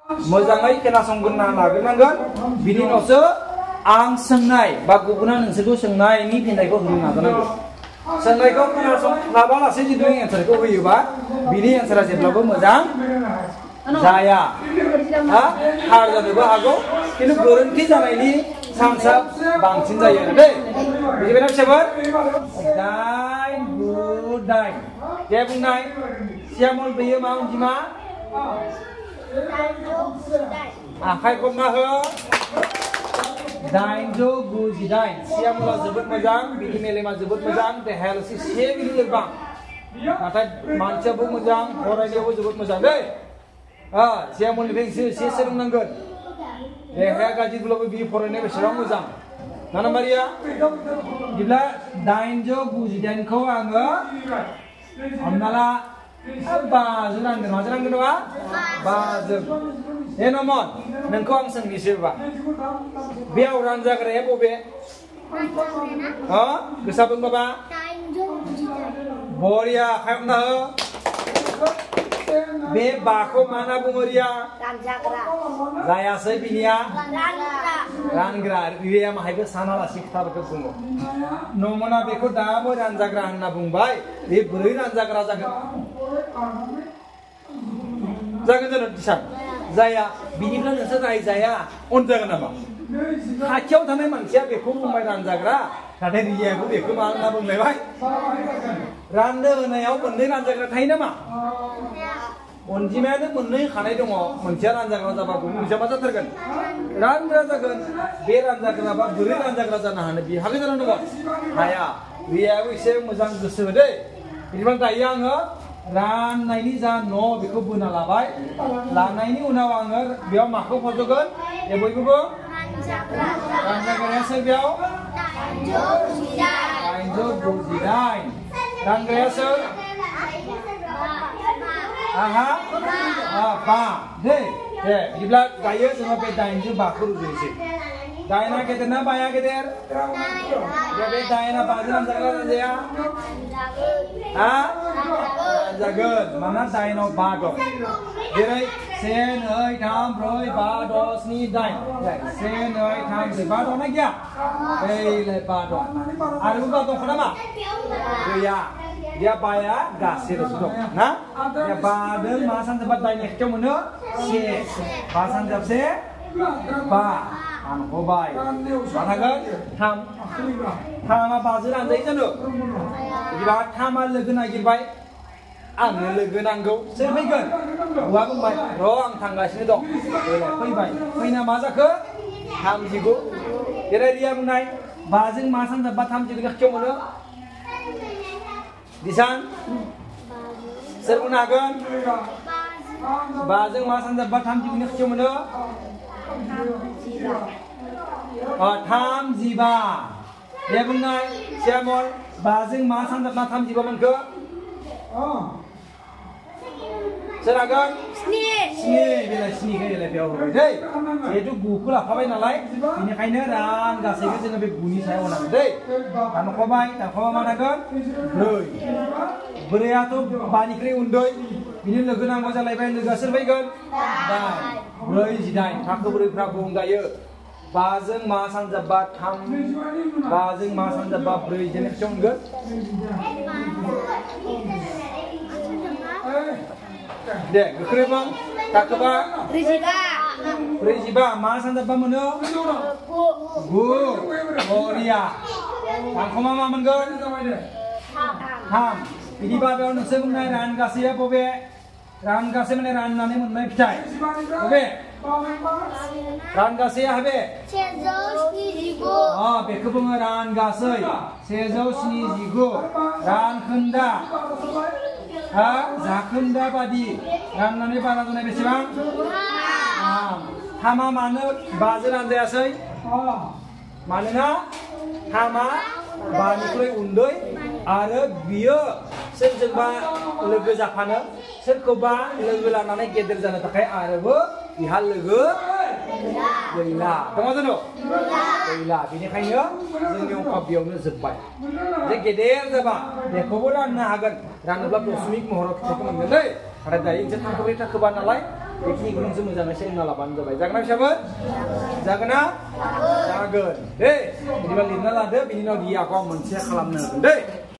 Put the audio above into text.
मोजाङै खोनासंग्रोना लाग्रोनांगोन बिनि उनावसो आं सोंनाय बा गुबुना नोंसोरखौ सोंनायनि फिननायखौ होनो नाजानांगोन सोंनायखौ खोनासंलाबालासे जुदि एन्सारखौ होयोबा बिनि एन्सारा जेब्लाबो मोजां जाया थार जानोबो हागौ खिन्थु गोरोन्थि जानायनि चान्सआ बांसिन जायो आरो दै बुजिबायना फिसाफोर दाइन गु दाइन दे बुंनाय सियामल बेयो मा अनजिमा आखाइ खबना हो 898 सियामला जोबोद मोजां बिनि मेलेमा जोबोद मोजां देहाया से बिनि लोरबां नाथाय मानसियाबो मोजां फरायनायावबो जोबोद मोजां दै सियामलनिफ्राय एसे सोलोंनांगोन देहाया गाज्रिब्लाबो बियो फरायनाया बेसेबां मोजां ना नाम्बारिया बिदिब्ला 898 खौ आङो हमना ला 5 रानगोन माजों रानगोन नङा 5 जों नमन नोंखौ आं सोंनिसैबा बेयाव रानजाग्राया बबे गोसा बुं बाबा बरिया आखाइ हमना हो बे बाखौ मा होनना बुङो रिया जायासै बिनिया रानग्रा रिया माहायबो सानालासि खोथाफोरखौ बुङो नमना बेखौ दाबो रानजाग्रा होनना बुंबाय बे बोरै रानजाग्रा जागोन जानो दिसान जाया बिनिफ्राय नोंसोर रायजाया अनजागोन नामा खाथियाव थानाय मानसिया बेखौ बुंबाय रानजाग्रा नाथाय रियाबो बेखौ मा होनना बुंलायबाय राननो होनायाव मोननै रानजाग्रा थायो नामा अनजिमायानो मोननै खानाय दङ मोनसेया रानजाग्रा जाबा गुबुन मोनसेया मा जाथारगोन रानग्रा जागोन बे रानजाग्रा बा बोरै रानजाग्रा जानो हानो बे हागोन जानो दङ हाया रियाबो एसे मोजां गोसो हो दै बिनिफ्राय दायो आङो राननायनि जा न' बेखौ बोना लाबाय लानायनि उनाव आङो बेयाव माखौ फज'गोन बयबो रानजाग्राया सोर बेयाव 898 रानग्राया सोर आहा बा दे बिदिब्ला दायो जोङो बे 805 खौ रुजुनोसै दाइना गेदेर ना बाया गेदेर बे दाइना बाजों रानजाग्रा रानजाया रानजागोन मानोना दाइनाव 5 दं जेरै 1 2 3 4 5 6 7 8 1 2 3 4 5 दंना गैया ओइलाय 5 दं आरो 5 दंखौ नामा गैया dia baya gasir dong nah dia badeng masan tempat dainnya kecil mana se masan jab se ba an hobai mana kan tham bazir andai jano jadi tham logo nagirbai आंनो लोगो नांगौ सोर फैगोन हौवा बुंबाय र' आं थांगासिनो दं फैबाय फैना मा जाखो 39 जेरै रिया बुंनाय 5 जों मा सानजाबा 39 खाथियाव मोनो दिसान सोर बुंनो हागोन 5 जों मा सानजाबा 39 खाथियाव मोनो 35 दे बुंनाय सियामल 5 जों मा सानजाबा 35 मोनखो सोर हागोन स्नि बेलाय स्निखौ बेलाय बेयाव होबाय दै जिहेतु 9 खौ लाफाबाय नालाय बेनिखायनो रान गासैबो जोङो बे 9 नि सायाव होनांगोन दै दानख'बाय दानख'बा मा नांगोन 4 ब्रैआथ' 5 निख्रुइ उन्दै बिनि लोगो नांगौ जालायबाय लोगोआ सोर फैगोन 48 थाखो ब्रैफ्रा बुंजायो 5 जों मा सानजाबा 3 5 जों मा सानजाबा 4 जेने खाथियाव मोनगोन deh, gekre bang, takba, 45, मा सानजाबा मोनो 9, बरिया, थांखोमा मा मोनगोन 3, बिदिबा बेयाव नोंसोर बुंनाय रानगासेया बबे रानगासे माने राननानै मोननाय फिथाइ बबे रानगासेया हाबे 179 बेखौ बुङो रानगासै 179 रानखोन्दा जाखोन्दा बादि राननानै बारा जानाय बेसेबां 3 मानो 5 जों रानजायासै मानोना 3 5 निख्रुइ उन्दै आरो बियो सोरजोंबा लोगो जाफानो सोरखौबा लोगो लानानै गेदेर जानो थाखाय आरोबो बिहा लोगो गैला दङ जानो गैला बेनिखायनो जोंनि अंका बेयावनो जोबबाय जे गेदेर जाबा बेखौबो राननो हागोन रानोब्ला दशमिक महराव फिथाइखौ मोनगोन दै नाथाय दायो एसे थाखोब्रै थाखोबा नालाय बेखिनिखौ नोंसो मोजाङै सोलोंना लाबानो जाबाय जागोन ना फिसाफोर जागोन ना जागोन दे बिदिबा लिरना लादो बिनि उनाव दि आखौ आं मोनसे खालामनो होगोन दे